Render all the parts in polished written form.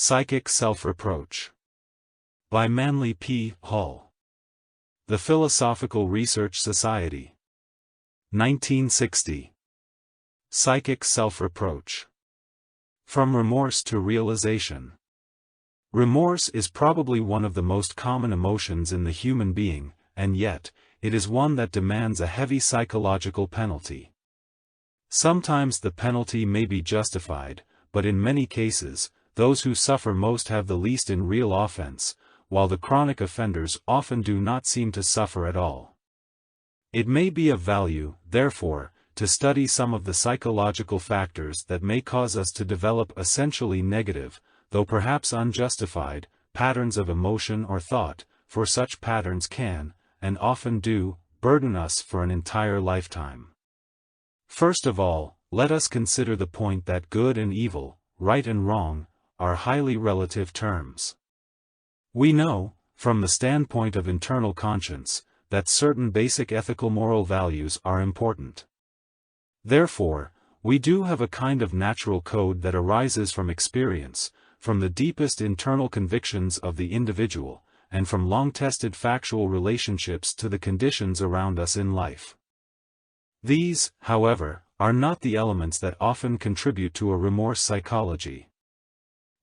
Psychic Self-Reproach. By Manly P. Hall. The Philosophical Research Society. 1960. Psychic Self-Reproach. From Remorse to Realization. Remorse is probably one of the most common emotions in the human being, and yet, it is one that demands a heavy psychological penalty. Sometimes the penalty may be justified, but in many cases, those who suffer most have the least in real offense, while the chronic offenders often do not seem to suffer at all. It may be of value, therefore, to study some of the psychological factors that may cause us to develop essentially negative, though perhaps unjustified, patterns of emotion or thought, for such patterns can, and often do, burden us for an entire lifetime. First of all, let us consider the point that good and evil, right and wrong, are highly relative terms. We know, from the standpoint of internal conscience, that certain basic ethical moral values are important. Therefore, we do have a kind of natural code that arises from experience, from the deepest internal convictions of the individual, and from long-tested factual relationships to the conditions around us in life. These, however, are not the elements that often contribute to a remorse psychology.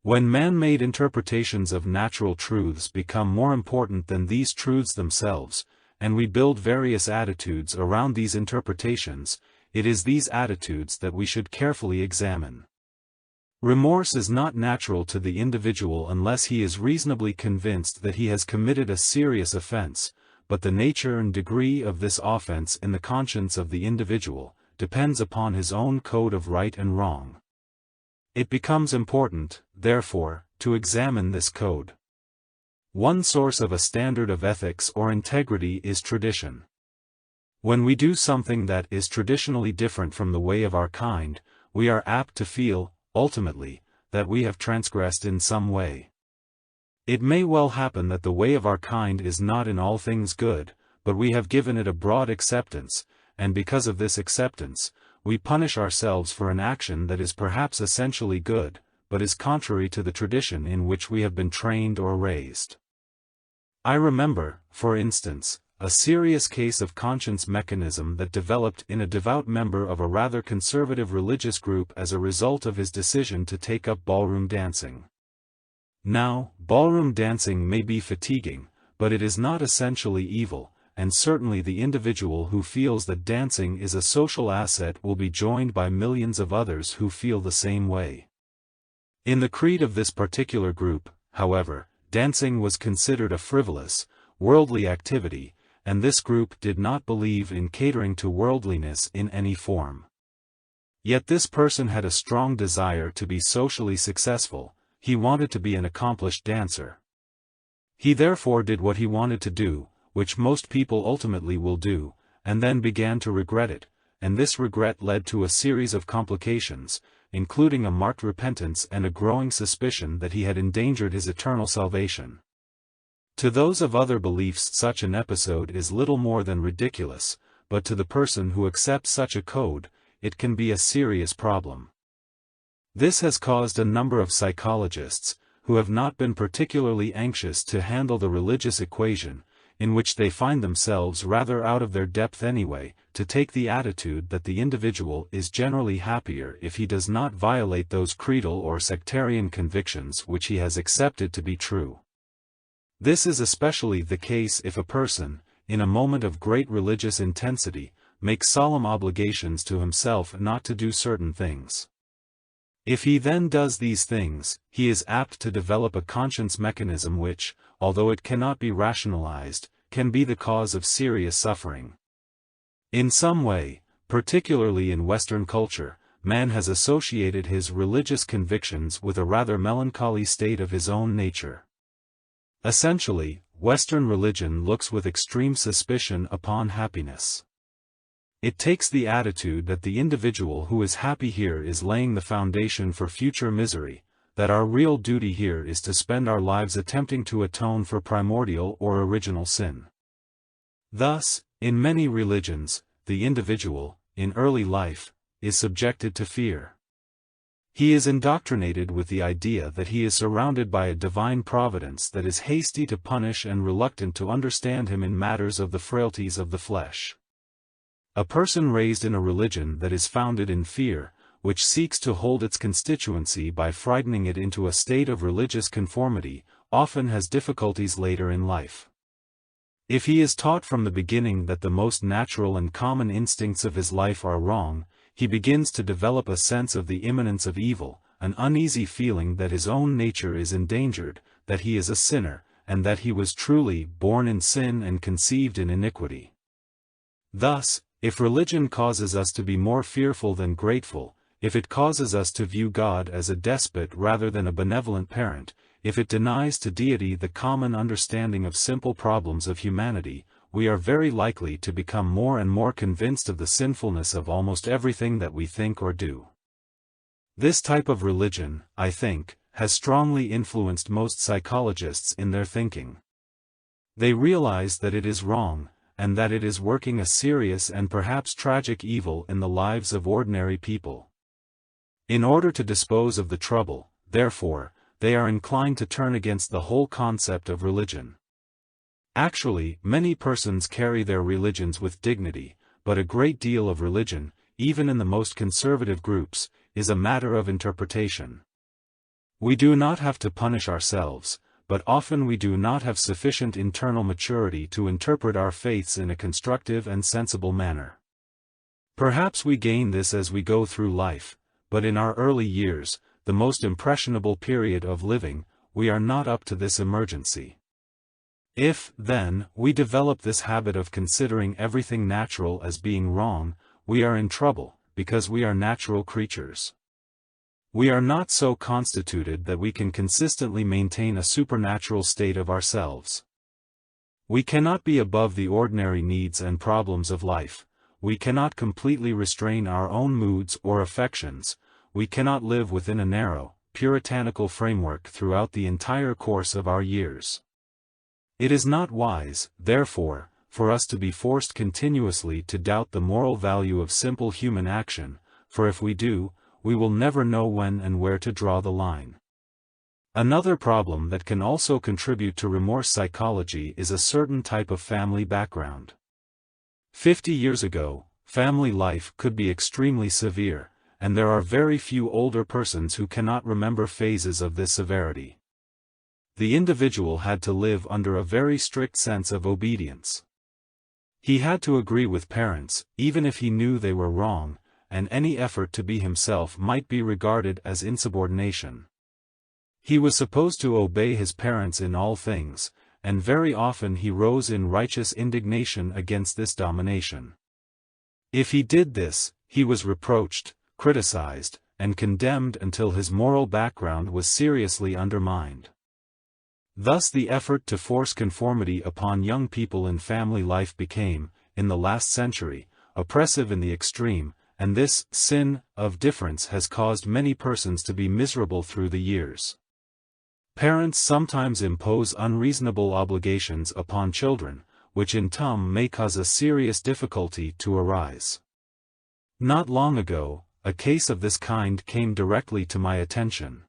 When man-made interpretations of natural truths become more important than these truths themselves, and we build various attitudes around these interpretations, it is these attitudes that we should carefully examine. Remorse is not natural to the individual unless he is reasonably convinced that he has committed a serious offense, but the nature and degree of this offense in the conscience of the individual depends upon his own code of right and wrong. It becomes important, therefore, to examine this code. One source of a standard of ethics or integrity is tradition. When we do something that is traditionally different from the way of our kind, we are apt to feel, ultimately, that we have transgressed in some way. It may well happen that the way of our kind is not in all things good, but we have given it a broad acceptance, and because of this acceptance, we punish ourselves for an action that is perhaps essentially good, but is contrary to the tradition in which we have been trained or raised. I remember, for instance, a serious case of conscience mechanism that developed in a devout member of a rather conservative religious group as a result of his decision to take up ballroom dancing. Now, ballroom dancing may be fatiguing, but it is not essentially evil, and certainly the individual who feels that dancing is a social asset will be joined by millions of others who feel the same way. In the creed of this particular group, however, dancing was considered a frivolous, worldly activity, and this group did not believe in catering to worldliness in any form. Yet this person had a strong desire to be socially successful. He wanted to be an accomplished dancer. He therefore did what he wanted to do, which most people ultimately will do, and then began to regret it, and this regret led to a series of complications, including a marked repentance and a growing suspicion that he had endangered his eternal salvation. To those of other beliefs such an episode is little more than ridiculous, but to the person who accepts such a code, it can be a serious problem. This has caused a number of psychologists, who have not been particularly anxious to handle the religious equation, in which they find themselves rather out of their depth anyway, to take the attitude that the individual is generally happier if he does not violate those creedal or sectarian convictions which he has accepted to be true. This is especially the case if a person, in a moment of great religious intensity, makes solemn obligations to himself not to do certain things. If he then does these things, he is apt to develop a conscience mechanism which, although it cannot be rationalized, can be the cause of serious suffering. In some way, particularly in Western culture, man has associated his religious convictions with a rather melancholy state of his own nature. Essentially, Western religion looks with extreme suspicion upon happiness. It takes the attitude that the individual who is happy here is laying the foundation for future misery, that our real duty here is to spend our lives attempting to atone for primordial or original sin. Thus, in many religions, the individual, in early life, is subjected to fear. He is indoctrinated with the idea that he is surrounded by a divine providence that is hasty to punish and reluctant to understand him in matters of the frailties of the flesh. A person raised in a religion that is founded in fear, which seeks to hold its constituency by frightening it into a state of religious conformity, often has difficulties later in life. If he is taught from the beginning that the most natural and common instincts of his life are wrong, he begins to develop a sense of the imminence of evil, an uneasy feeling that his own nature is endangered, that he is a sinner, and that he was truly born in sin and conceived in iniquity. Thus, if religion causes us to be more fearful than grateful, if it causes us to view God as a despot rather than a benevolent parent, if it denies to deity the common understanding of simple problems of humanity, we are very likely to become more and more convinced of the sinfulness of almost everything that we think or do. This type of religion, I think, has strongly influenced most psychologists in their thinking. They realize that it is wrong, and that it is working a serious and perhaps tragic evil in the lives of ordinary people. In order to dispose of the trouble, therefore, they are inclined to turn against the whole concept of religion. Actually, many persons carry their religions with dignity, but a great deal of religion, even in the most conservative groups, is a matter of interpretation. We do not have to punish ourselves, but often we do not have sufficient internal maturity to interpret our faiths in a constructive and sensible manner. Perhaps we gain this as we go through life, but in our early years, the most impressionable period of living, we are not up to this emergency. If, then, we develop this habit of considering everything natural as being wrong, we are in trouble, because we are natural creatures. We are not so constituted that we can consistently maintain a supernatural state of ourselves. We cannot be above the ordinary needs and problems of life, we cannot completely restrain our own moods or affections, we cannot live within a narrow, puritanical framework throughout the entire course of our years. It is not wise, therefore, for us to be forced continuously to doubt the moral value of simple human action, for if we do, we will never know when and where to draw the line. Another problem that can also contribute to remorse psychology is a certain type of family background. 50 years ago, family life could be extremely severe, and there are very few older persons who cannot remember phases of this severity. The individual had to live under a very strict sense of obedience. He had to agree with parents, even if he knew they were wrong, and any effort to be himself might be regarded as insubordination. He was supposed to obey his parents in all things, and very often he rose in righteous indignation against this domination. If he did this, he was reproached, criticized, and condemned until his moral background was seriously undermined. Thus the effort to force conformity upon young people in family life became, in the last century, oppressive in the extreme, and this sin of difference has caused many persons to be miserable through the years. Parents sometimes impose unreasonable obligations upon children, which in turn may cause a serious difficulty to arise. Not long ago, a case of this kind came directly to my attention.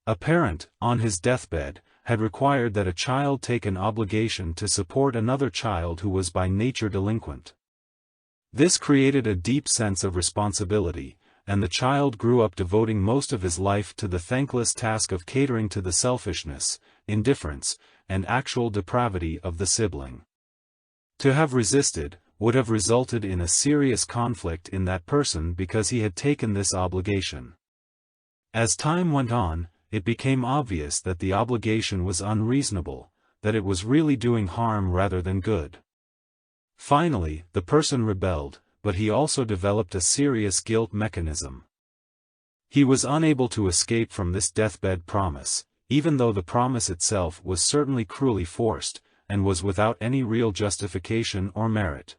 A parent, on his deathbed, had required that a child take an obligation to support another child who was by nature delinquent. This created a deep sense of responsibility, and the child grew up devoting most of his life to the thankless task of catering to the selfishness, indifference, and actual depravity of the sibling. To have resisted would have resulted in a serious conflict in that person because he had taken this obligation. As time went on, it became obvious that the obligation was unreasonable, that it was really doing harm rather than good. Finally, the person rebelled, but he also developed a serious guilt mechanism. He was unable to escape from this deathbed promise, even though the promise itself was certainly cruelly forced, and was without any real justification or merit.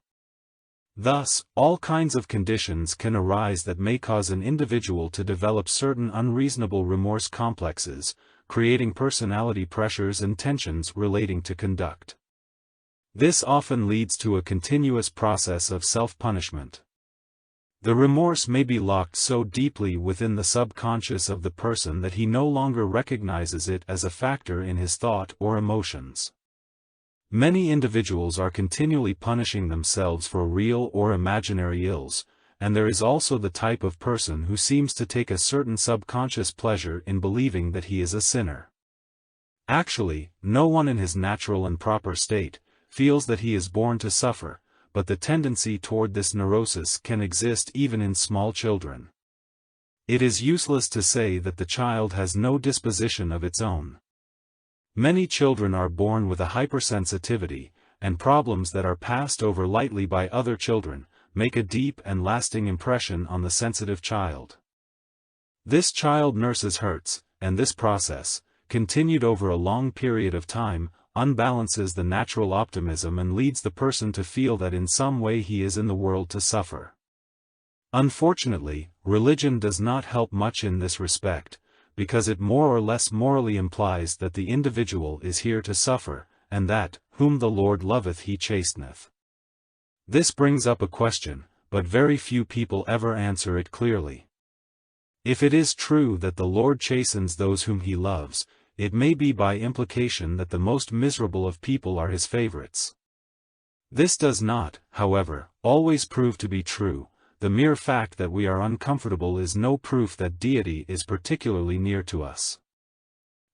Thus, all kinds of conditions can arise that may cause an individual to develop certain unreasonable remorse complexes, creating personality pressures and tensions relating to conduct. This often leads to a continuous process of self-punishment. The remorse may be locked so deeply within the subconscious of the person that he no longer recognizes it as a factor in his thought or emotions. Many individuals are continually punishing themselves for real or imaginary ills, and there is also the type of person who seems to take a certain subconscious pleasure in believing that he is a sinner. Actually, no one in his natural and proper state feels that he is born to suffer, but the tendency toward this neurosis can exist even in small children. It is useless to say that the child has no disposition of its own. Many children are born with a hypersensitivity, and problems that are passed over lightly by other children make a deep and lasting impression on the sensitive child. This child nurses hurts, and this process, continued over a long period of time, unbalances the natural optimism and leads the person to feel that in some way he is in the world to suffer. Unfortunately, religion does not help much in this respect, because it more or less morally implies that the individual is here to suffer, and that, whom the Lord loveth he chasteneth. This brings up a question, but very few people ever answer it clearly. If it is true that the Lord chastens those whom he loves, it may be by implication that the most miserable of people are his favorites. This does not, however, always prove to be true. The mere fact that we are uncomfortable is no proof that deity is particularly near to us.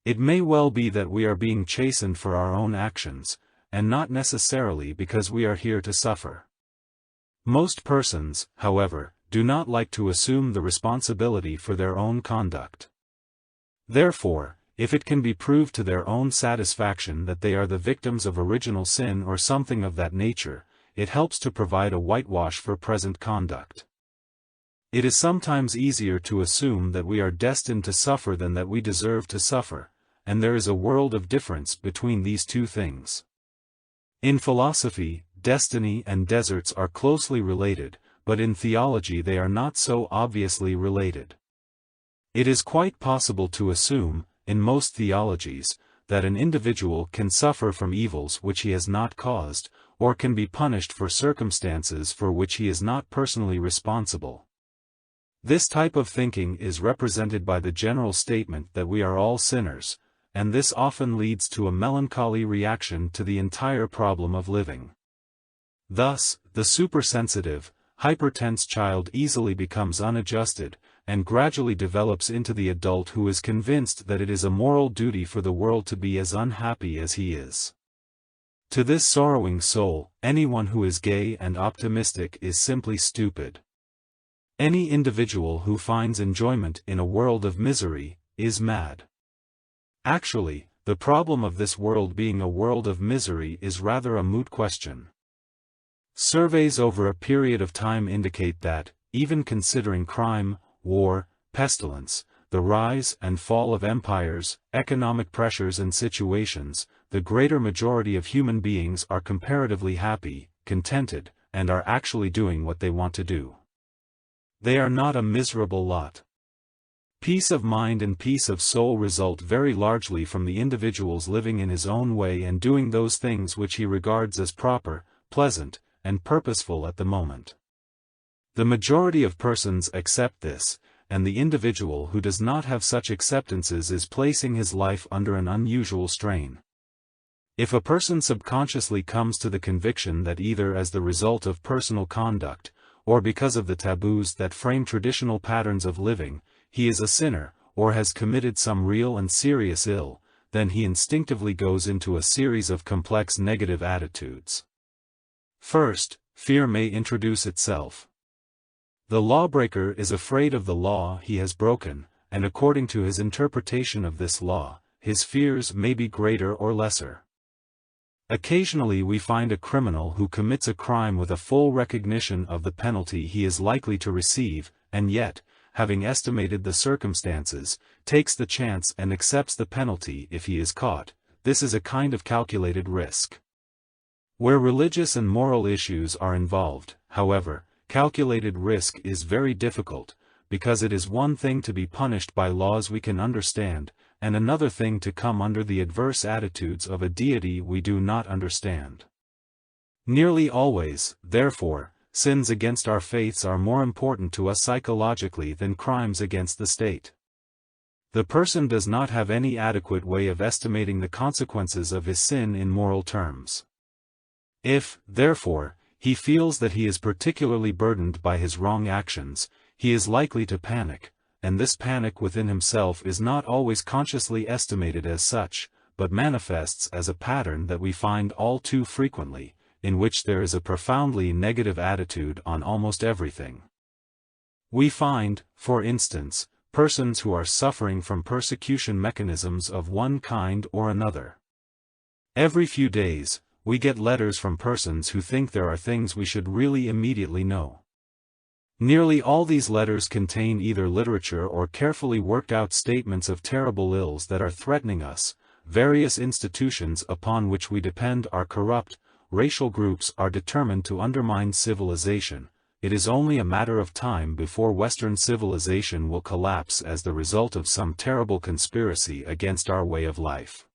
It may well be that we are being chastened for our own actions, and not necessarily because we are here to suffer. Most persons, however, do not like to assume the responsibility for their own conduct. Therefore, if it can be proved to their own satisfaction that they are the victims of original sin or something of that nature, it helps to provide a whitewash for present conduct. It is sometimes easier to assume that we are destined to suffer than that we deserve to suffer, and there is a world of difference between these two things. In philosophy, destiny and deserts are closely related, but in theology they are not so obviously related. It is quite possible to assume, in most theologies, that an individual can suffer from evils which he has not caused, or can be punished for circumstances for which he is not personally responsible. This type of thinking is represented by the general statement that we are all sinners, and this often leads to a melancholy reaction to the entire problem of living. Thus, the supersensitive, hypertense child easily becomes unadjusted, and gradually develops into the adult who is convinced that it is a moral duty for the world to be as unhappy as he is. To this sorrowing soul, anyone who is gay and optimistic is simply stupid. Any individual who finds enjoyment in a world of misery is mad. Actually, the problem of this world being a world of misery is rather a moot question. Surveys over a period of time indicate that, even considering crime, war, pestilence, the rise and fall of empires, economic pressures and situations, the greater majority of human beings are comparatively happy, contented, and are actually doing what they want to do. They are not a miserable lot. Peace of mind and peace of soul result very largely from the individual's living in his own way and doing those things which he regards as proper, pleasant, and purposeful at the moment. The majority of persons accept this, and the individual who does not have such acceptances is placing his life under an unusual strain. If a person subconsciously comes to the conviction that either as the result of personal conduct, or because of the taboos that frame traditional patterns of living, he is a sinner, or has committed some real and serious ill, then he instinctively goes into a series of complex negative attitudes. First, fear may introduce itself. The lawbreaker is afraid of the law he has broken, and according to his interpretation of this law, his fears may be greater or lesser. Occasionally we find a criminal who commits a crime with a full recognition of the penalty he is likely to receive, and yet, having estimated the circumstances, takes the chance and accepts the penalty if he is caught. This is a kind of calculated risk. Where religious and moral issues are involved, however, calculated risk is very difficult, because it is one thing to be punished by laws we can understand, and another thing to come under the adverse attitudes of a deity we do not understand. Nearly always, therefore, sins against our faiths are more important to us psychologically than crimes against the state. The person does not have any adequate way of estimating the consequences of his sin in moral terms. If, therefore, he feels that he is particularly burdened by his wrong actions, he is likely to panic, and this panic within himself is not always consciously estimated as such, but manifests as a pattern that we find all too frequently, in which there is a profoundly negative attitude on almost everything. We find, for instance, persons who are suffering from persecution mechanisms of one kind or another. Every few days, we get letters from persons who think there are things we should really immediately know. Nearly all these letters contain either literature or carefully worked out statements of terrible ills that are threatening us. Various institutions upon which we depend are corrupt, racial groups are determined to undermine civilization. It is only a matter of time before Western civilization will collapse as the result of some terrible conspiracy against our way of life.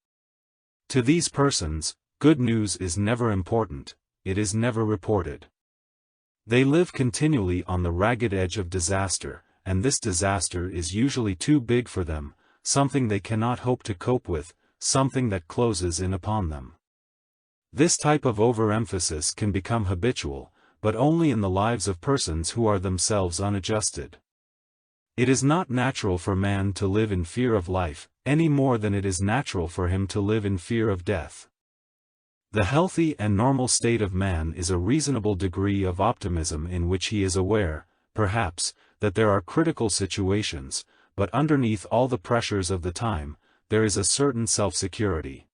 To these persons, good news is never important, it is never reported. They live continually on the ragged edge of disaster, and this disaster is usually too big for them, something they cannot hope to cope with, something that closes in upon them. This type of overemphasis can become habitual, but only in the lives of persons who are themselves unadjusted. It is not natural for man to live in fear of life, any more than it is natural for him to live in fear of death. The healthy and normal state of man is a reasonable degree of optimism in which he is aware, perhaps, that there are critical situations, but underneath all the pressures of the time, there is a certain self-security.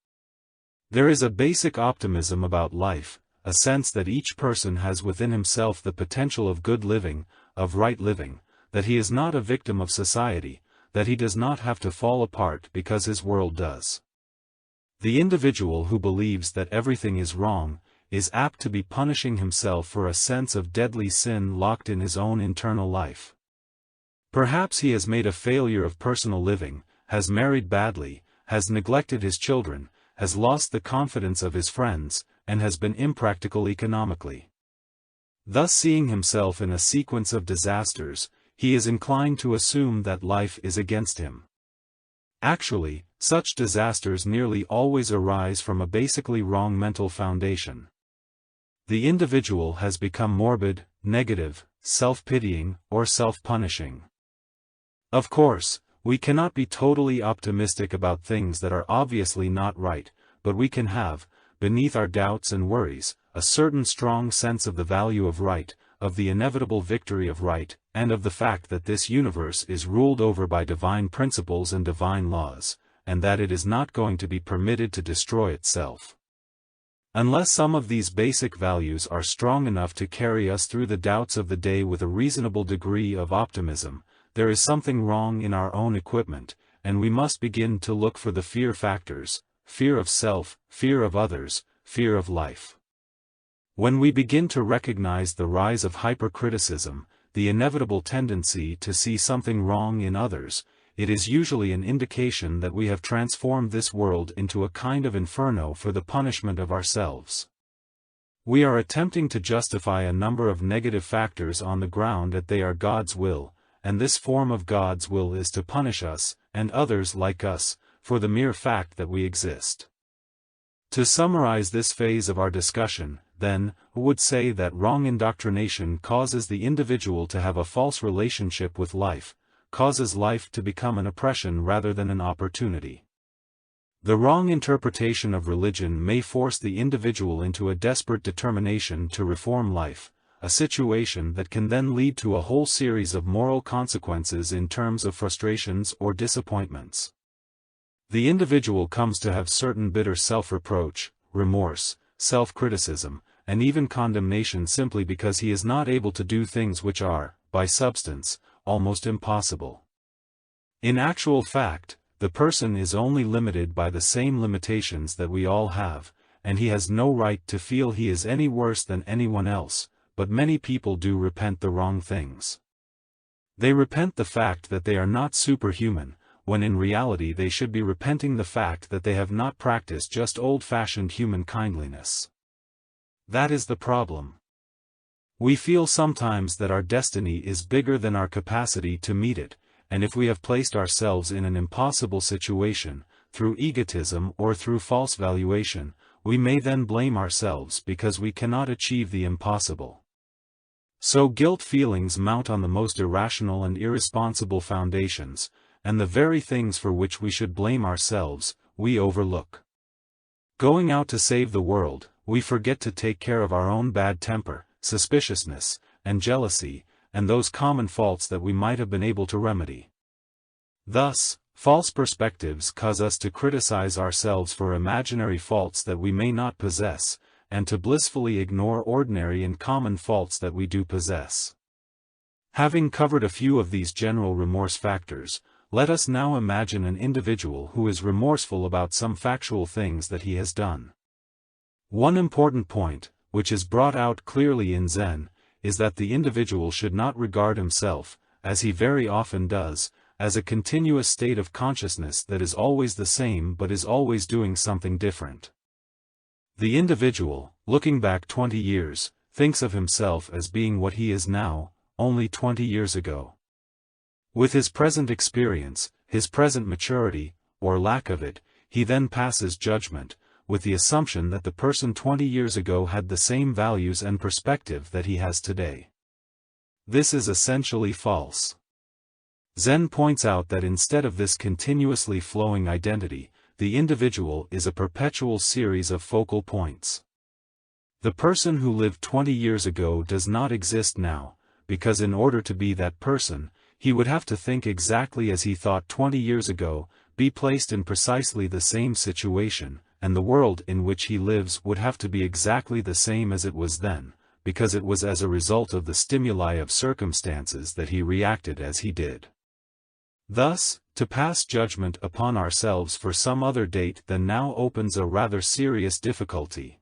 There is a basic optimism about life, a sense that each person has within himself the potential of good living, of right living, that he is not a victim of society, that he does not have to fall apart because his world does. The individual who believes that everything is wrong, is apt to be punishing himself for a sense of deadly sin locked in his own internal life. Perhaps he has made a failure of personal living, has married badly, has neglected his children, has lost the confidence of his friends, and has been impractical economically. Thus seeing himself in a sequence of disasters, he is inclined to assume that life is against him. Actually, such disasters nearly always arise from a basically wrong mental foundation. The individual has become morbid, negative, self-pitying, or self-punishing. Of course, we cannot be totally optimistic about things that are obviously not right, but we can have, beneath our doubts and worries, a certain strong sense of the value of right, of the inevitable victory of right, and of the fact that this universe is ruled over by divine principles and divine laws, and that it is not going to be permitted to destroy itself. Unless some of these basic values are strong enough to carry us through the doubts of the day with a reasonable degree of optimism, there is something wrong in our own equipment, and we must begin to look for the fear factors: fear of self, fear of others, fear of life. When we begin to recognize the rise of hypercriticism, the inevitable tendency to see something wrong in others, it is usually an indication that we have transformed this world into a kind of inferno for the punishment of ourselves. We are attempting to justify a number of negative factors on the ground that they are God's will, and this form of God's will is to punish us, and others like us, for the mere fact that we exist. To summarize this phase of our discussion, then, we would say that wrong indoctrination causes the individual to have a false relationship with life, causes life to become an oppression rather than an opportunity. The wrong interpretation of religion may force the individual into a desperate determination to reform life, a situation that can then lead to a whole series of moral consequences in terms of frustrations or disappointments. The individual comes to have certain bitter self-reproach, remorse, self-criticism, and even condemnation simply because he is not able to do things which are, by substance, almost impossible. In actual fact, the person is only limited by the same limitations that we all have, and he has no right to feel he is any worse than anyone else, but many people do repent the wrong things. They repent the fact that they are not superhuman, when in reality they should be repenting the fact that they have not practiced just old-fashioned human kindliness. That is the problem. We feel sometimes that our destiny is bigger than our capacity to meet it, and if we have placed ourselves in an impossible situation, through egotism or through false valuation, we may then blame ourselves because we cannot achieve the impossible. So guilt feelings mount on the most irrational and irresponsible foundations, and the very things for which we should blame ourselves, we overlook. Going out to save the world, we forget to take care of our own bad temper, suspiciousness, and jealousy, and those common faults that we might have been able to remedy. Thus, false perspectives cause us to criticize ourselves for imaginary faults that we may not possess, and to blissfully ignore ordinary and common faults that we do possess. Having covered a few of these general remorse factors, let us now imagine an individual who is remorseful about some factual things that he has done. One important point, which is brought out clearly in Zen, is that the individual should not regard himself, as he very often does, as a continuous state of consciousness that is always the same but is always doing something different. The individual, looking back 20 years, thinks of himself as being what he is now, only 20 years ago. With his present experience, his present maturity, or lack of it, he then passes judgment, with the assumption that the person 20 years ago had the same values and perspective that he has today. This is essentially false. Zen points out that instead of this continuously flowing identity, the individual is a perpetual series of focal points. The person who lived 20 years ago does not exist now, because in order to be that person, he would have to think exactly as he thought 20 years ago, be placed in precisely the same situation, and the world in which he lives would have to be exactly the same as it was then, because it was as a result of the stimuli of circumstances that he reacted as he did. Thus, to pass judgment upon ourselves for some other date than now opens a rather serious difficulty.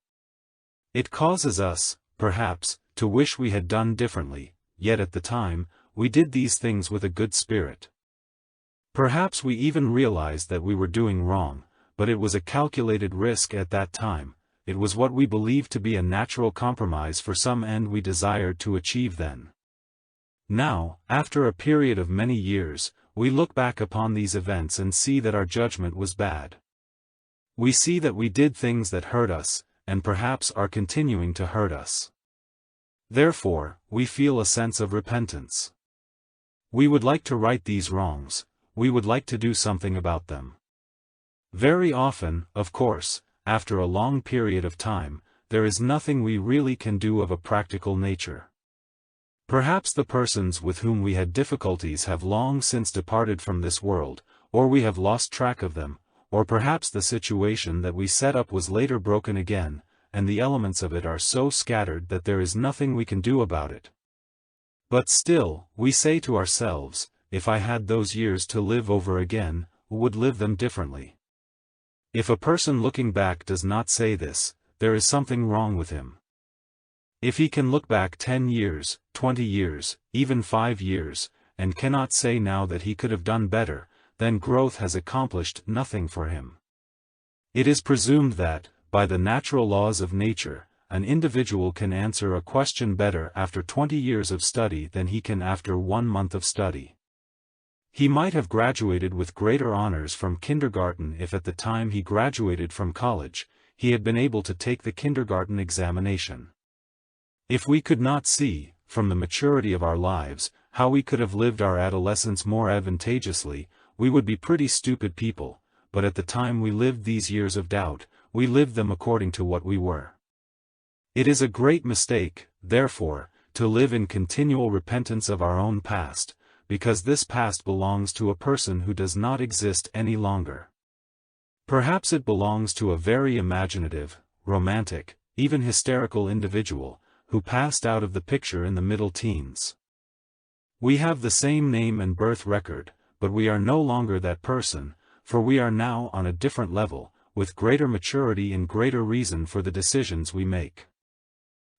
It causes us, perhaps, to wish we had done differently, yet at the time, we did these things with a good spirit. Perhaps we even realized that we were doing wrong, but it was a calculated risk at that time, it was what we believed to be a natural compromise for some end we desired to achieve then. Now, after a period of many years, we look back upon these events and see that our judgment was bad. We see that we did things that hurt us, and perhaps are continuing to hurt us. Therefore, we feel a sense of repentance. We would like to right these wrongs, we would like to do something about them. Very often, of course, after a long period of time, there is nothing we really can do of a practical nature. Perhaps the persons with whom we had difficulties have long since departed from this world, or we have lost track of them, or perhaps the situation that we set up was later broken again, and the elements of it are so scattered that there is nothing we can do about it. But still, we say to ourselves, if I had those years to live over again, would live them differently. If a person looking back does not say this, there is something wrong with him. If he can look back 10 years, 20 years, even 5 years, and cannot say now that he could have done better, then growth has accomplished nothing for him. It is presumed that, by the natural laws of nature, an individual can answer a question better after 20 years of study than he can after 1 month of study. He might have graduated with greater honors from kindergarten if at the time he graduated from college, he had been able to take the kindergarten examination. If we could not see, from the maturity of our lives, how we could have lived our adolescence more advantageously, we would be pretty stupid people, but at the time we lived these years of doubt, we lived them according to what we were. It is a great mistake, therefore, to live in continual repentance of our own past, because this past belongs to a person who does not exist any longer. Perhaps it belongs to a very imaginative, romantic, even hysterical individual, who passed out of the picture in the middle teens. We have the same name and birth record, but we are no longer that person, for we are now on a different level, with greater maturity and greater reason for the decisions we make.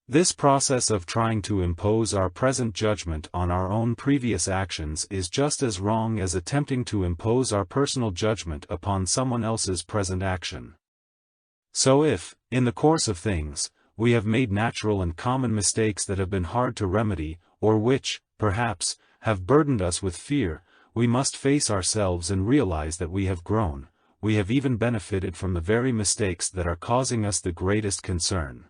This process of trying to impose our present judgment on our own previous actions is just as wrong as attempting to impose our personal judgment upon someone else's present action. So if, in the course of things, we have made natural and common mistakes that have been hard to remedy, or which, perhaps, have burdened us with fear, we must face ourselves and realize that we have grown. We have even benefited from the very mistakes that are causing us the greatest concern.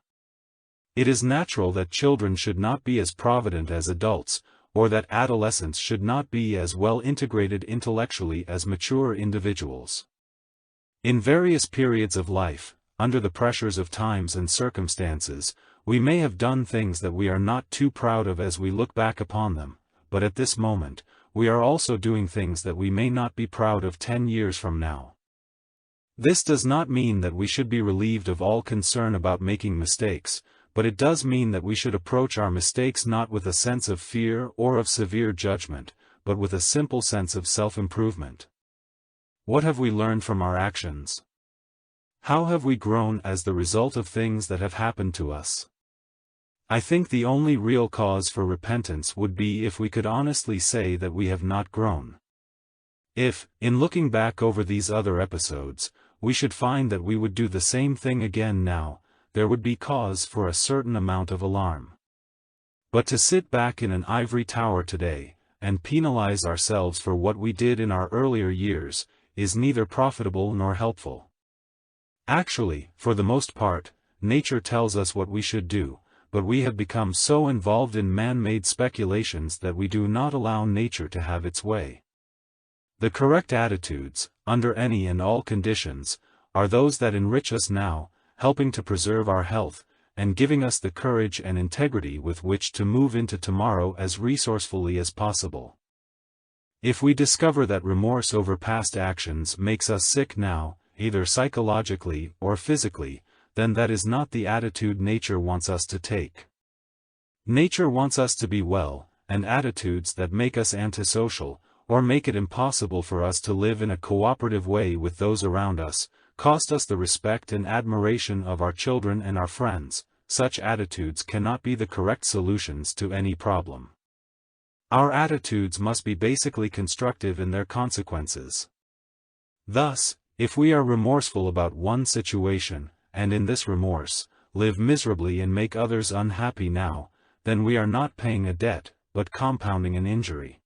It is natural that children should not be as provident as adults, or that adolescents should not be as well integrated intellectually as mature individuals. In various periods of life, under the pressures of times and circumstances, we may have done things that we are not too proud of as we look back upon them, but at this moment, we are also doing things that we may not be proud of 10 years from now. This does not mean that we should be relieved of all concern about making mistakes, but it does mean that we should approach our mistakes not with a sense of fear or of severe judgment, but with a simple sense of self-improvement. What have we learned from our actions? How have we grown as the result of things that have happened to us? I think the only real cause for repentance would be if we could honestly say that we have not grown. If, in looking back over these other episodes, we should find that we would do the same thing again now, there would be cause for a certain amount of alarm. But to sit back in an ivory tower today, and penalize ourselves for what we did in our earlier years, is neither profitable nor helpful. Actually, for the most part, nature tells us what we should do, but we have become so involved in man-made speculations that we do not allow nature to have its way. The correct attitudes, under any and all conditions, are those that enrich us now, helping to preserve our health, and giving us the courage and integrity with which to move into tomorrow as resourcefully as possible. If we discover that remorse over past actions makes us sick now, either psychologically or physically, then that is not the attitude nature wants us to take. Nature wants us to be well, and attitudes that make us antisocial, or make it impossible for us to live in a cooperative way with those around us, cost us the respect and admiration of our children and our friends. Such attitudes cannot be the correct solutions to any problem. Our attitudes must be basically constructive in their consequences. Thus, if we are remorseful about one situation, and in this remorse, live miserably and make others unhappy now, then we are not paying a debt, but compounding an injury.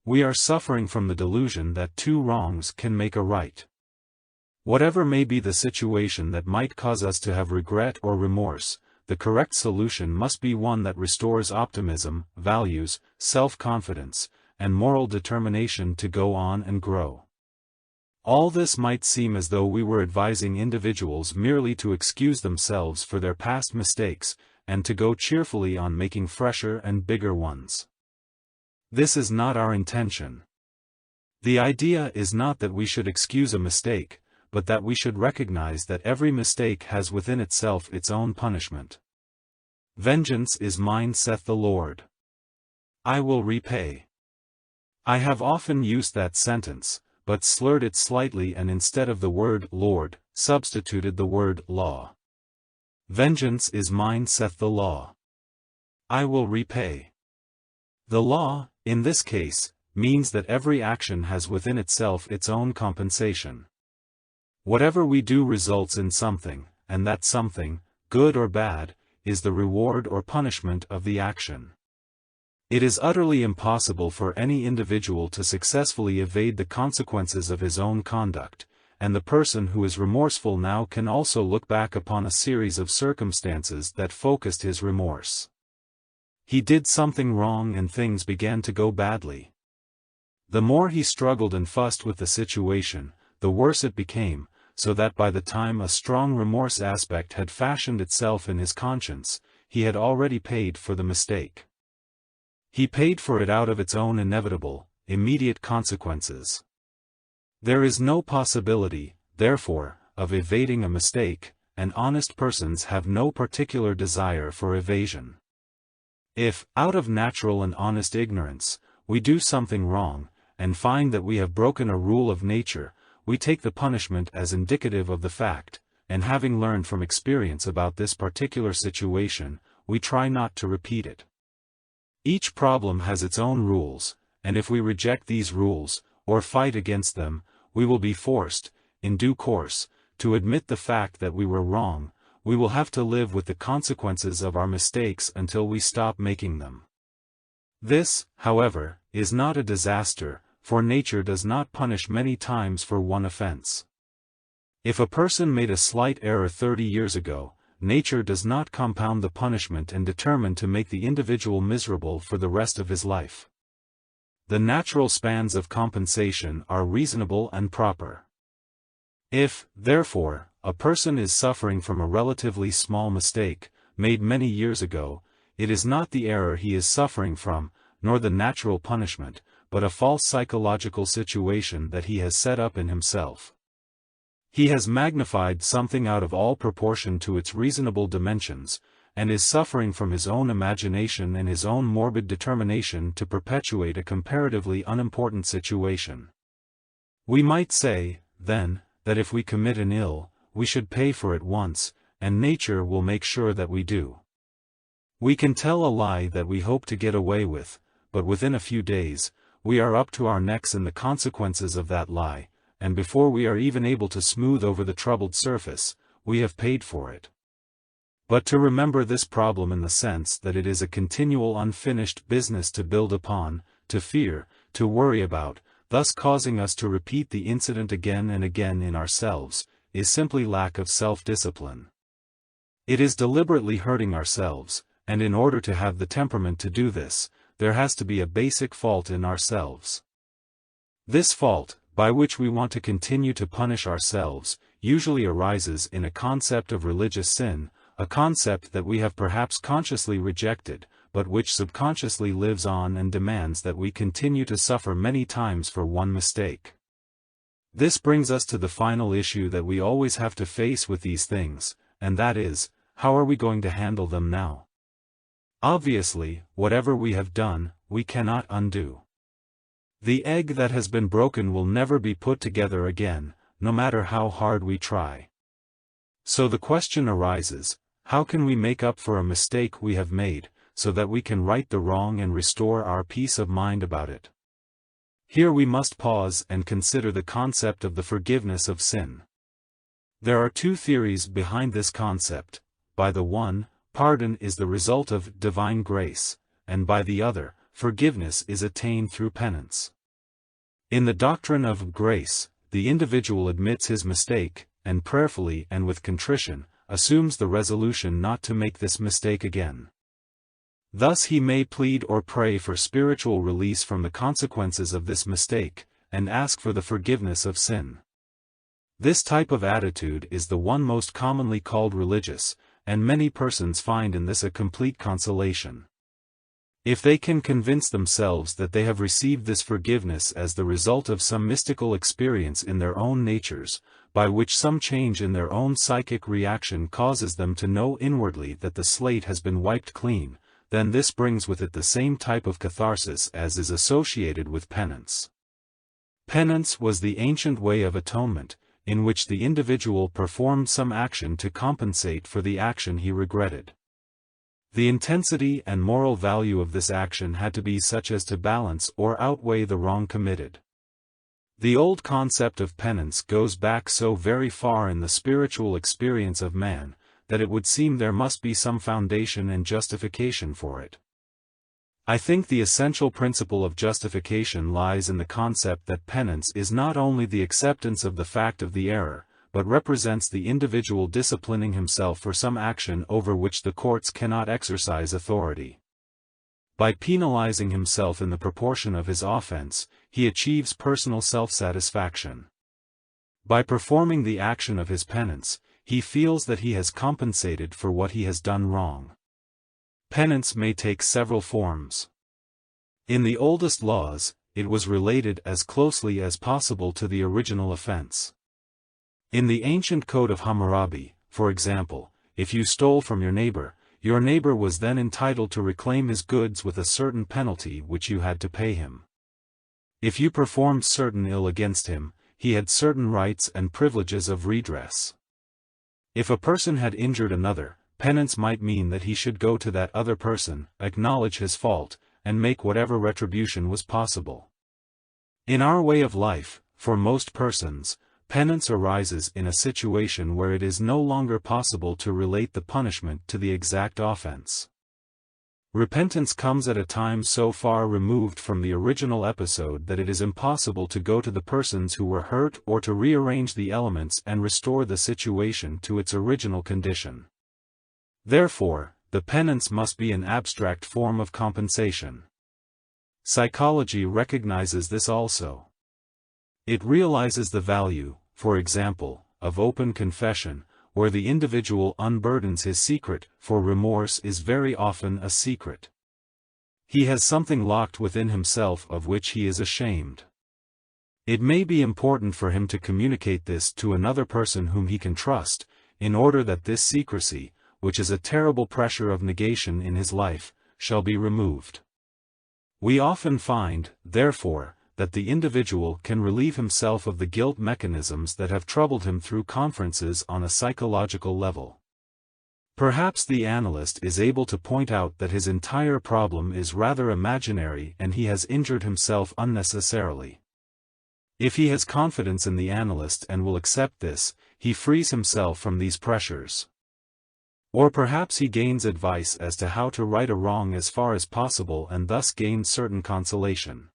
We are suffering from the delusion that two wrongs can make a right. Whatever may be the situation that might cause us to have regret or remorse, the correct solution must be one that restores optimism, values, self-confidence, and moral determination to go on and grow. All this might seem as though we were advising individuals merely to excuse themselves for their past mistakes, and to go cheerfully on making fresher and bigger ones. This is not our intention. The idea is not that we should excuse a mistake, but that we should recognize that every mistake has within itself its own punishment. Vengeance is mine, saith the Lord. I will repay. I have often used that sentence, but slurred it slightly and instead of the word Lord, substituted the word law. Vengeance is mine, saith the law. I will repay. The law, in this case, means that every action has within itself its own compensation. Whatever we do results in something, and that something, good or bad, is the reward or punishment of the action. It is utterly impossible for any individual to successfully evade the consequences of his own conduct, and the person who is remorseful now can also look back upon a series of circumstances that focused his remorse. He did something wrong and things began to go badly. The more he struggled and fussed with the situation, the worse it became, so that by the time a strong remorse aspect had fashioned itself in his conscience, he had already paid for the mistake. He paid for it out of its own inevitable, immediate consequences. There is no possibility, therefore, of evading a mistake, and honest persons have no particular desire for evasion. If, out of natural and honest ignorance, we do something wrong, and find that we have broken a rule of nature, we take the punishment as indicative of the fact, and having learned from experience about this particular situation, we try not to repeat it. Each problem has its own rules, and if we reject these rules, or fight against them, we will be forced, in due course, to admit the fact that we were wrong, we will have to live with the consequences of our mistakes until we stop making them. This, however, is not a disaster, for nature does not punish many times for one offense. If a person made a slight error 30 years ago, nature does not compound the punishment and determine to make the individual miserable for the rest of his life. The natural spans of compensation are reasonable and proper. If, therefore, a person is suffering from a relatively small mistake, made many years ago, it is not the error he is suffering from, nor the natural punishment, but a false psychological situation that he has set up in himself. He has magnified something out of all proportion to its reasonable dimensions, and is suffering from his own imagination and his own morbid determination to perpetuate a comparatively unimportant situation. We might say, then, that if we commit an ill, we should pay for it once, and nature will make sure that we do. We can tell a lie that we hope to get away with, but within a few days, we are up to our necks in the consequences of that lie, and before we are even able to smooth over the troubled surface, we have paid for it. But to remember this problem in the sense that it is a continual unfinished business to build upon, to fear, to worry about, thus causing us to repeat the incident again and again in ourselves, is simply lack of self-discipline. It is deliberately hurting ourselves, and in order to have the temperament to do this, there has to be a basic fault in ourselves. This fault, by which we want to continue to punish ourselves, usually arises in a concept of religious sin, a concept that we have perhaps consciously rejected, but which subconsciously lives on and demands that we continue to suffer many times for one mistake. This brings us to the final issue that we always have to face with these things, and that is, how are we going to handle them now? Obviously, whatever we have done, we cannot undo. The egg that has been broken will never be put together again, no matter how hard we try. So the question arises, how can we make up for a mistake we have made, so that we can right the wrong and restore our peace of mind about it? Here we must pause and consider the concept of the forgiveness of sin. There are two theories behind this concept. By the one, pardon is the result of divine grace, and by the other, forgiveness is attained through penance. In the doctrine of grace, the individual admits his mistake, and prayerfully and with contrition, assumes the resolution not to make this mistake again. Thus he may plead or pray for spiritual release from the consequences of this mistake, and ask for the forgiveness of sin. This type of attitude is the one most commonly called religious, and many persons find in this a complete consolation. If they can convince themselves that they have received this forgiveness as the result of some mystical experience in their own natures, by which some change in their own psychic reaction causes them to know inwardly that the slate has been wiped clean, then this brings with it the same type of catharsis as is associated with penance. Penance was the ancient way of atonement, in which the individual performed some action to compensate for the action he regretted. The intensity and moral value of this action had to be such as to balance or outweigh the wrong committed. The old concept of penance goes back so very far in the spiritual experience of man, that it would seem there must be some foundation and justification for it. I think the essential principle of justification lies in the concept that penance is not only the acceptance of the fact of the error, but represents the individual disciplining himself for some action over which the courts cannot exercise authority. By penalizing himself in the proportion of his offense, he achieves personal self-satisfaction. By performing the action of his penance, he feels that he has compensated for what he has done wrong. Penance may take several forms. In the oldest laws, it was related as closely as possible to the original offense. In the ancient code of Hammurabi, for example, if you stole from your neighbor was then entitled to reclaim his goods with a certain penalty which you had to pay him. If you performed certain ill against him, he had certain rights and privileges of redress. If a person had injured another, penance might mean that he should go to that other person, acknowledge his fault, and make whatever retribution was possible. In our way of life, for most persons, penance arises in a situation where it is no longer possible to relate the punishment to the exact offense. Repentance comes at a time so far removed from the original episode that it is impossible to go to the persons who were hurt or to rearrange the elements and restore the situation to its original condition. Therefore, the penance must be an abstract form of compensation. Psychology recognizes this also. It realizes the value, for example, of open confession, where the individual unburdens his secret, for remorse is very often a secret. He has something locked within himself of which he is ashamed. It may be important for him to communicate this to another person whom he can trust, in order that this secrecy, which is a terrible pressure of negation in his life, shall be removed. We often find, therefore, that the individual can relieve himself of the guilt mechanisms that have troubled him through conferences on a psychological level. Perhaps the analyst is able to point out that his entire problem is rather imaginary and he has injured himself unnecessarily. If he has confidence in the analyst and will accept this, he frees himself from these pressures. Or perhaps he gains advice as to how to right a wrong as far as possible and thus gains certain consolation.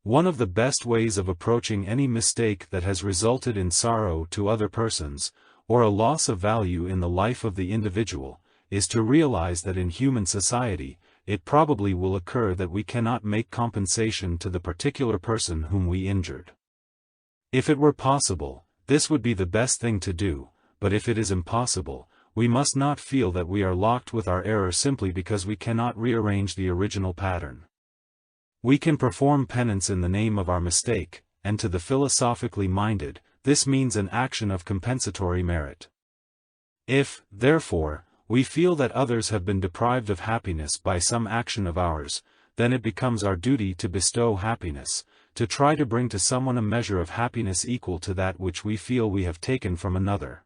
One of the best ways of approaching any mistake that has resulted in sorrow to other persons, or a loss of value in the life of the individual, is to realize that in human society, it probably will occur that we cannot make compensation to the particular person whom we injured. If it were possible, this would be the best thing to do, but if it is impossible, we must not feel that we are locked with our error simply because we cannot rearrange the original pattern. We can perform penance in the name of our mistake, and to the philosophically minded, this means an action of compensatory merit. If, therefore, we feel that others have been deprived of happiness by some action of ours, then it becomes our duty to bestow happiness, to try to bring to someone a measure of happiness equal to that which we feel we have taken from another.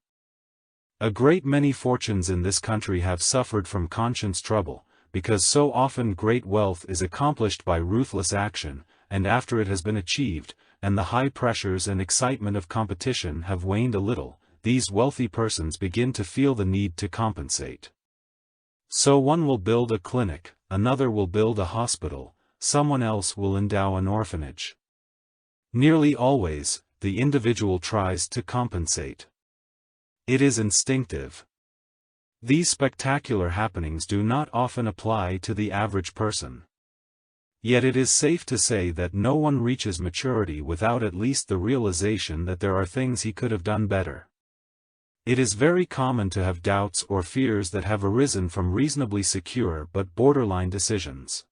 A great many fortunes in this country have suffered from conscience trouble, because so often great wealth is accomplished by ruthless action, and after it has been achieved, and the high pressures and excitement of competition have waned a little, these wealthy persons begin to feel the need to compensate. So one will build a clinic, another will build a hospital, someone else will endow an orphanage. Nearly always, the individual tries to compensate. It is instinctive. These spectacular happenings do not often apply to the average person. Yet it is safe to say that no one reaches maturity without at least the realization that there are things he could have done better. It is very common to have doubts or fears that have arisen from reasonably secure but borderline decisions.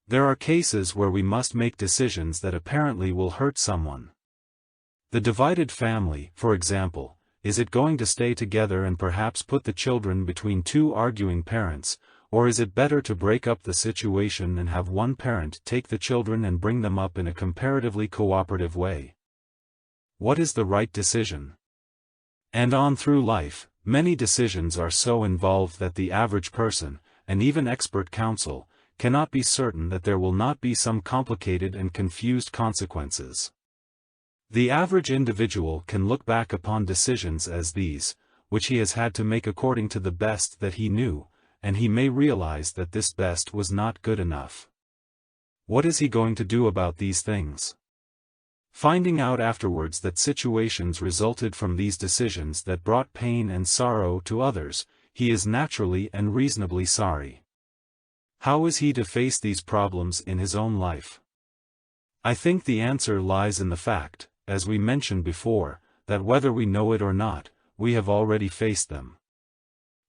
There are cases where we must make decisions that apparently will hurt someone. The divided family, for example. Is it going to stay together and perhaps put the children between two arguing parents, or is it better to break up the situation and have one parent take the children and bring them up in a comparatively cooperative way? What is the right decision? And on through life, many decisions are so involved that the average person, and even expert counsel, cannot be certain that there will not be some complicated and confused consequences. The average individual can look back upon decisions as these, which he has had to make according to the best that he knew, and he may realize that this best was not good enough. What is he going to do about these things? Finding out afterwards that situations resulted from these decisions that brought pain and sorrow to others, he is naturally and reasonably sorry. How is he to face these problems in his own life? I think the answer lies in the fact, as we mentioned before, that whether we know it or not, we have already faced them.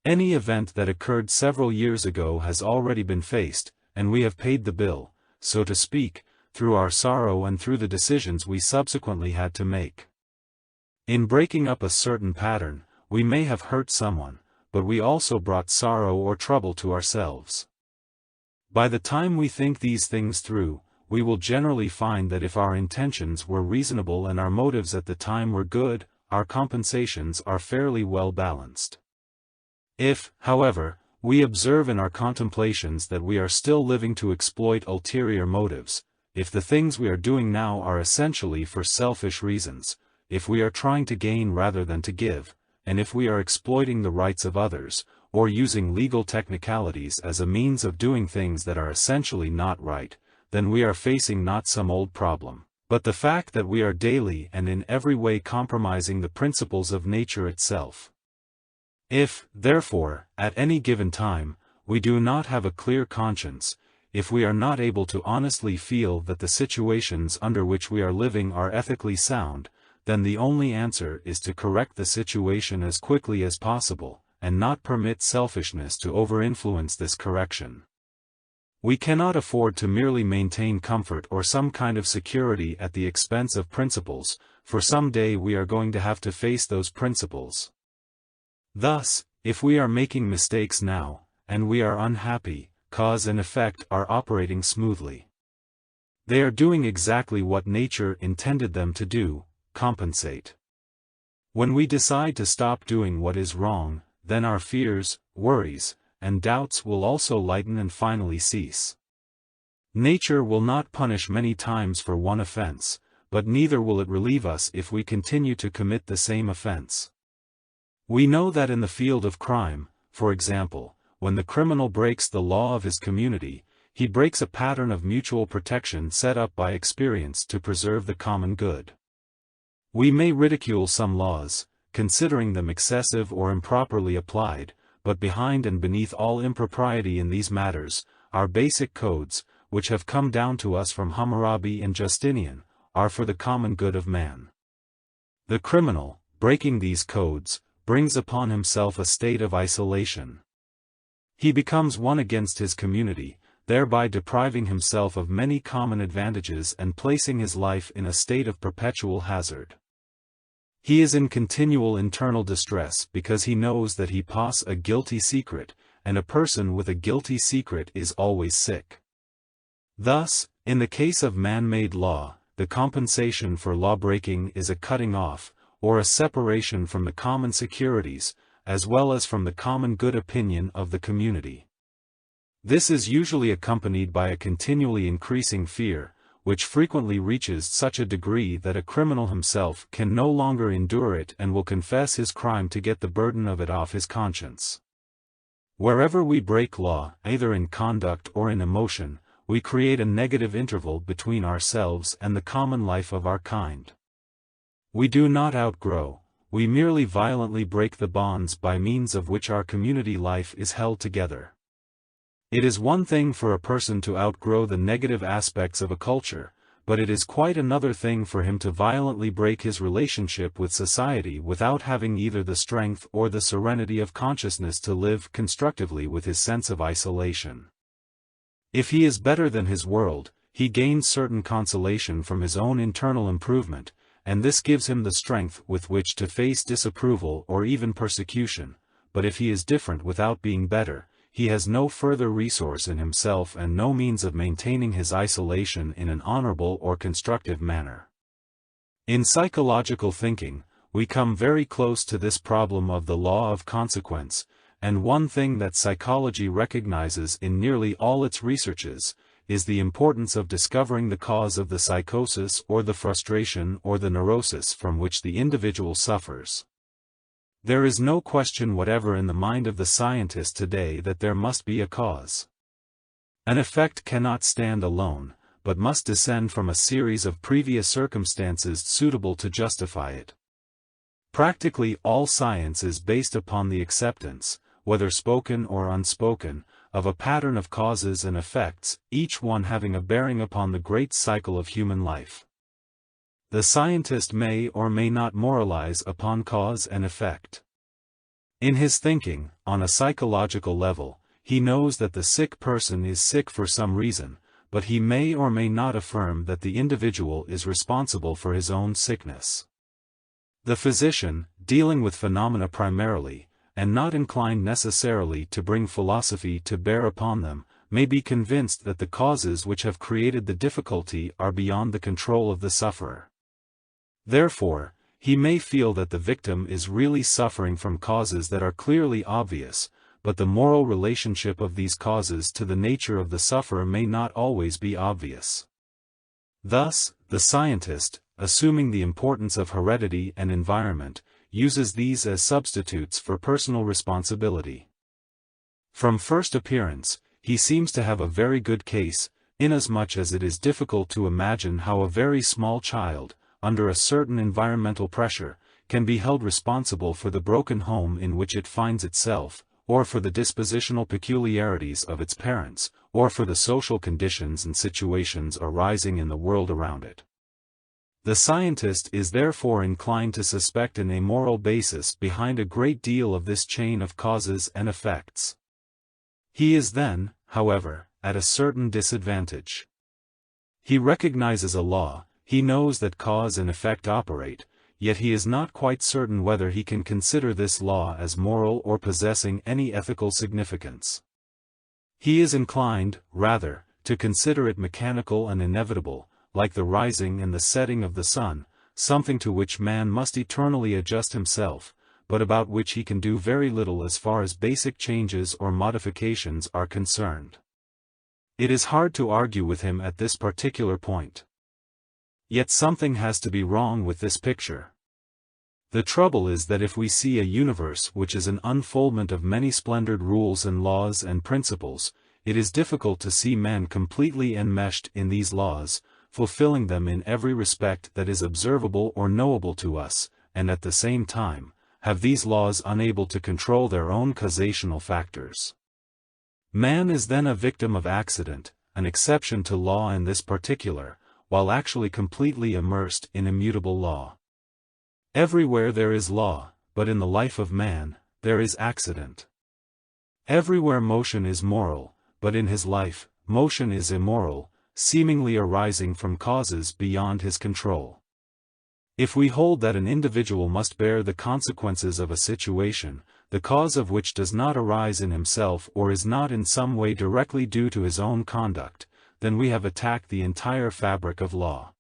Any event that occurred several years ago has already been faced, and we have paid the bill, so to speak, through our sorrow and through the decisions we subsequently had to make. In breaking up a certain pattern, we may have hurt someone, but we also brought sorrow or trouble to ourselves. By the time we think these things through, we will generally find that if our intentions were reasonable and our motives at the time were good, our compensations are fairly well balanced. If, however, we observe in our contemplations that we are still living to exploit ulterior motives, if the things we are doing now are essentially for selfish reasons, if we are trying to gain rather than to give, and if we are exploiting the rights of others, or using legal technicalities as a means of doing things that are essentially not right, then we are facing not some old problem, but the fact that we are daily and in every way compromising the principles of nature itself. If, therefore, at any given time, we do not have a clear conscience, if we are not able to honestly feel that the situations under which we are living are ethically sound, then the only answer is to correct the situation as quickly as possible, and not permit selfishness to over-influence this correction. We cannot afford to merely maintain comfort or some kind of security at the expense of principles, for some day we are going to have to face those principles. Thus, if we are making mistakes now, and we are unhappy, cause and effect are operating smoothly. They are doing exactly what nature intended them to do, compensate. When we decide to stop doing what is wrong, then our fears, worries, and doubts will also lighten and finally cease. Nature will not punish many times for one offense, but neither will it relieve us if we continue to commit the same offense. We know that in the field of crime, for example, when the criminal breaks the law of his community, he breaks a pattern of mutual protection set up by experience to preserve the common good. We may ridicule some laws, considering them excessive or improperly applied, but behind and beneath all impropriety in these matters, our basic codes, which have come down to us from Hammurabi and Justinian, are for the common good of man. The criminal, breaking these codes, brings upon himself a state of isolation. He becomes one against his community, thereby depriving himself of many common advantages and placing his life in a state of perpetual hazard. He is in continual internal distress because he knows that he possesses a guilty secret, and a person with a guilty secret is always sick. Thus, in the case of man-made law, the compensation for law-breaking is a cutting off, or a separation from the common securities, as well as from the common good opinion of the community. This is usually accompanied by a continually increasing fear, which frequently reaches such a degree that a criminal himself can no longer endure it and will confess his crime to get the burden of it off his conscience. Wherever we break law, either in conduct or in emotion, we create a negative interval between ourselves and the common life of our kind. We do not outgrow, we merely violently break the bonds by means of which our community life is held together. It is one thing for a person to outgrow the negative aspects of a culture, but it is quite another thing for him to violently break his relationship with society without having either the strength or the serenity of consciousness to live constructively with his sense of isolation. If he is better than his world, he gains certain consolation from his own internal improvement, and this gives him the strength with which to face disapproval or even persecution, but if he is different without being better, he has no further resource in himself and no means of maintaining his isolation in an honorable or constructive manner. In psychological thinking, we come very close to this problem of the law of consequence, and one thing that psychology recognizes in nearly all its researches is the importance of discovering the cause of the psychosis or the frustration or the neurosis from which the individual suffers. There is no question whatever in the mind of the scientist today that there must be a cause. An effect cannot stand alone, but must descend from a series of previous circumstances suitable to justify it. Practically all science is based upon the acceptance, whether spoken or unspoken, of a pattern of causes and effects, each one having a bearing upon the great cycle of human life. The scientist may or may not moralize upon cause and effect. In his thinking, on a psychological level, he knows that the sick person is sick for some reason, but he may or may not affirm that the individual is responsible for his own sickness. The physician, dealing with phenomena primarily, and not inclined necessarily to bring philosophy to bear upon them, may be convinced that the causes which have created the difficulty are beyond the control of the sufferer. Therefore, he may feel that the victim is really suffering from causes that are clearly obvious, but the moral relationship of these causes to the nature of the sufferer may not always be obvious. Thus, The scientist, assuming the importance of heredity and environment, uses these as substitutes for personal responsibility. From first appearance, he seems to have a very good case, inasmuch as it is difficult to imagine how a very small child, under a certain environmental pressure, can be held responsible for the broken home in which it finds itself, or for the dispositional peculiarities of its parents, or for the social conditions and situations arising in the world around it. The scientist is therefore inclined to suspect an amoral basis behind a great deal of this chain of causes and effects. He is then, however, at a certain disadvantage. He recognizes a law, he knows that cause and effect operate, yet he is not quite certain whether he can consider this law as moral or possessing any ethical significance. He is inclined, rather, to consider it mechanical and inevitable, like the rising and the setting of the sun, something to which man must eternally adjust himself, but about which he can do very little as far as basic changes or modifications are concerned. It is hard to argue with him at this particular point. Yet something has to be wrong with this picture. The trouble is that if we see a universe which is an unfoldment of many splendid rules and laws and principles, it is difficult to see man completely enmeshed in these laws, fulfilling them in every respect that is observable or knowable to us, and at the same time, have these laws unable to control their own causational factors. Man is then a victim of accident, an exception to law in this particular, while actually completely immersed in immutable law. Everywhere there is law, but in the life of man, there is accident. Everywhere motion is moral, but in his life, motion is immoral, seemingly arising from causes beyond his control. If we hold that an individual must bear the consequences of a situation, the cause of which does not arise in himself or is not in some way directly due to his own conduct, then we have attacked the entire fabric of law.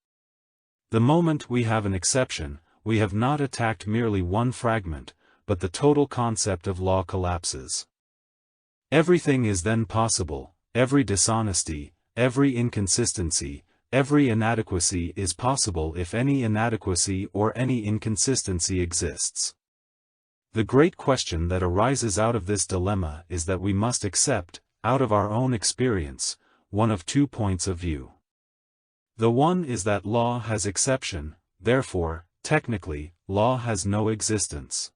The moment we have an exception, we have not attacked merely one fragment, but the total concept of law collapses. Everything is then possible, every dishonesty, every inconsistency, every inadequacy is possible if any inadequacy or any inconsistency exists. The great question that arises out of this dilemma is that we must accept, out of our own experience, one of two points of view. The one is that law has exception, therefore, technically, law has no existence.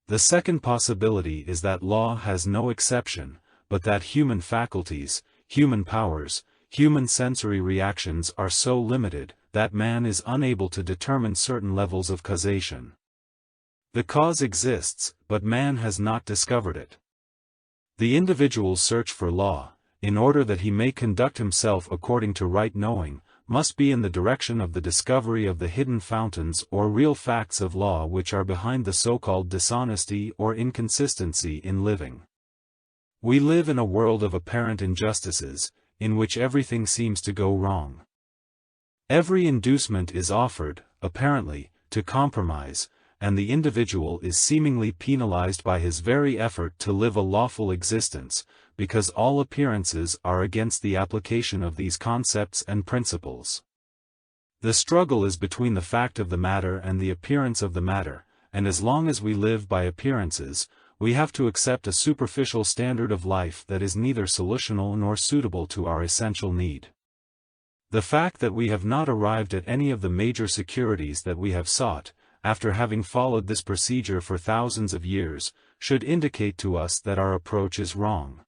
The second possibility is that law has no exception, but that human faculties, human powers, human sensory reactions are so limited, that man is unable to determine certain levels of causation. The cause exists, but man has not discovered it. The individual's search for law, in order that he may conduct himself according to right knowing, must be in the direction of the discovery of the hidden fountains or real facts of law which are behind the so-called dishonesty or inconsistency in living. We live in a world of apparent injustices, in which everything seems to go wrong. Every inducement is offered, apparently, to compromise, and the individual is seemingly penalized by his very effort to live a lawful existence, because all appearances are against the application of these concepts and principles. The struggle is between the fact of the matter and the appearance of the matter, and as long as we live by appearances, we have to accept a superficial standard of life that is neither solutional nor suitable to our essential need. The fact that we have not arrived at any of the major securities that we have sought, after having followed this procedure for thousands of years, should indicate to us that our approach is wrong.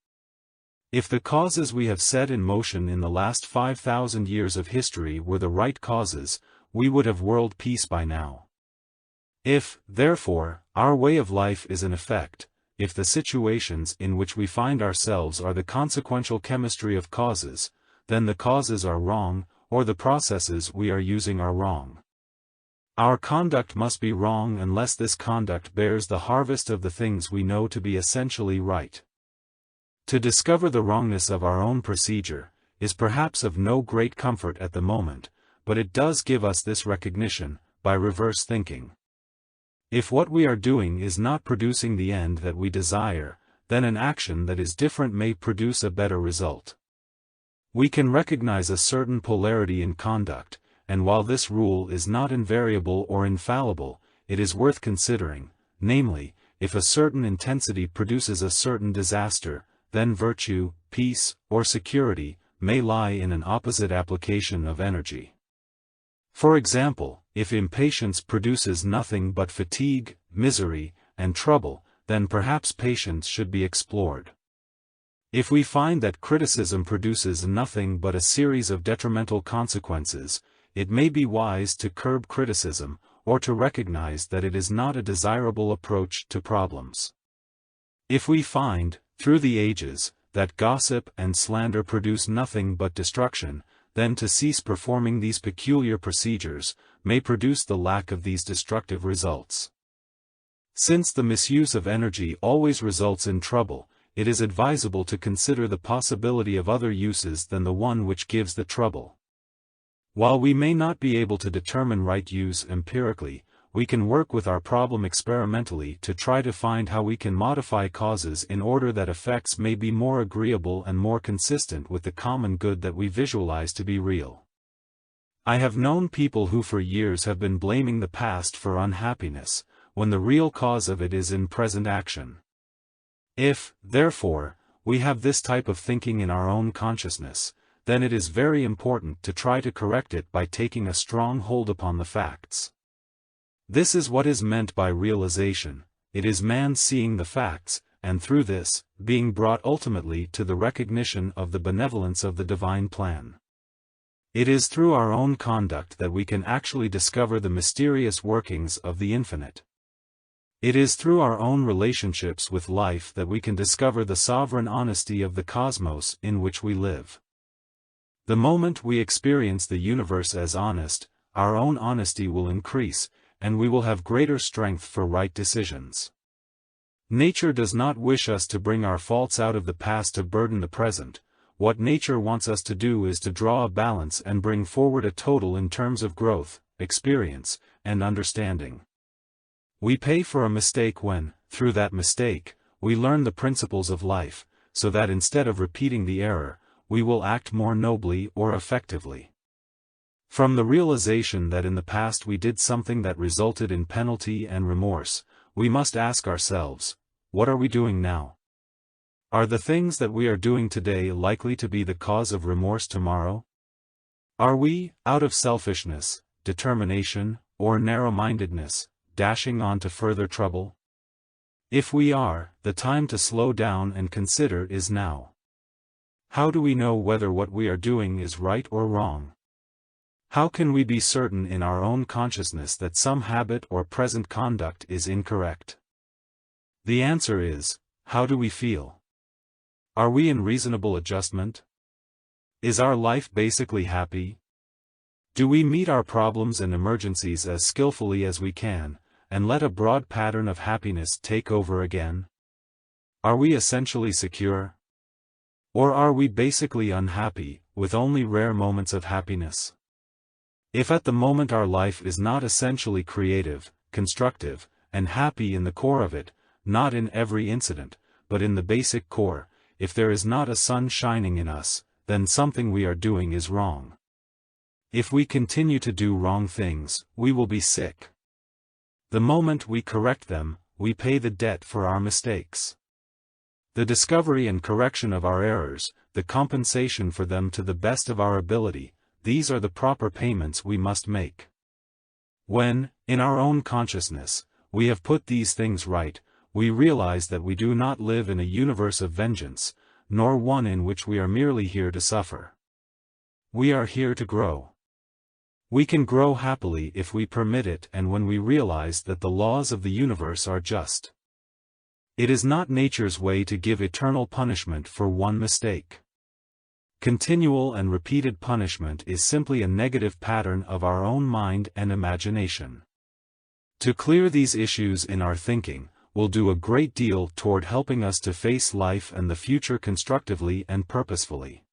If the causes we have set in motion in the last 5,000 years of history were the right causes, we would have world peace by now. If, therefore, our way of life is an effect, if the situations in which we find ourselves are the consequential chemistry of causes, then the causes are wrong, or the processes we are using are wrong. Our conduct must be wrong unless this conduct bears the harvest of the things we know to be essentially right. To discover the wrongness of our own procedure is perhaps of no great comfort at the moment, but it does give us this recognition, by reverse thinking. If what we are doing is not producing the end that we desire, then an action that is different may produce a better result. We can recognize a certain polarity in conduct, and while this rule is not invariable or infallible, it is worth considering, namely, if a certain intensity produces a certain disaster, then virtue, peace, or security may lie in an opposite application of energy. For example, if impatience produces nothing but fatigue, misery, and trouble, then perhaps patience should be explored. If we find that criticism produces nothing but a series of detrimental consequences, it may be wise to curb criticism, or to recognize that it is not a desirable approach to problems. If we find, through the ages, that gossip and slander produce nothing but destruction, then to cease performing these peculiar procedures may produce the lack of these destructive results. Since the misuse of energy always results in trouble, it is advisable to consider the possibility of other uses than the one which gives the trouble. While we may not be able to determine right use empirically, we can work with our problem experimentally to try to find how we can modify causes in order that effects may be more agreeable and more consistent with the common good that we visualize to be real. I have known people who for years have been blaming the past for unhappiness, when the real cause of it is in present action. If, therefore, we have this type of thinking in our own consciousness, then it is very important to try to correct it by taking a strong hold upon the facts. This is what is meant by realization. It is man seeing the facts, and through this, being brought ultimately to the recognition of the benevolence of the divine plan. It is through our own conduct that we can actually discover the mysterious workings of the infinite. It is through our own relationships with life that we can discover the sovereign honesty of the cosmos in which we live. The moment we experience the universe as honest, our own honesty will increase, and we will have greater strength for right decisions. Nature does not wish us to bring our faults out of the past to burden the present. What nature wants us to do is to draw a balance and bring forward a total in terms of growth, experience, and understanding. We pay for a mistake when, through that mistake, we learn the principles of life, so that instead of repeating the error, we will act more nobly or effectively. From the realization that in the past we did something that resulted in penalty and remorse, we must ask ourselves, what are we doing now? Are the things that we are doing today likely to be the cause of remorse tomorrow? Are we, out of selfishness, determination, or narrow-mindedness, dashing on to further trouble? If we are, the time to slow down and consider is now. How do we know whether what we are doing is right or wrong? How can we be certain in our own consciousness that some habit or present conduct is incorrect? The answer is, how do we feel? Are we in reasonable adjustment? Is our life basically happy? Do we meet our problems and emergencies as skillfully as we can, and let a broad pattern of happiness take over again? Are we essentially secure? Or are we basically unhappy, with only rare moments of happiness? If at the moment our life is not essentially creative, constructive, and happy in the core of it, not in every incident, but in the basic core, if there is not a sun shining in us, then something we are doing is wrong. If we continue to do wrong things, we will be sick. The moment we correct them, we pay the debt for our mistakes. The discovery and correction of our errors, the compensation for them to the best of our ability, these are the proper payments we must make. When, in our own consciousness, we have put these things right, we realize that we do not live in a universe of vengeance, nor one in which we are merely here to suffer. We are here to grow. We can grow happily if we permit it and when we realize that the laws of the universe are just. It is not nature's way to give eternal punishment for one mistake. Continual and repeated punishment is simply a negative pattern of our own mind and imagination. To clear these issues in our thinking will do a great deal toward helping us to face life and the future constructively and purposefully.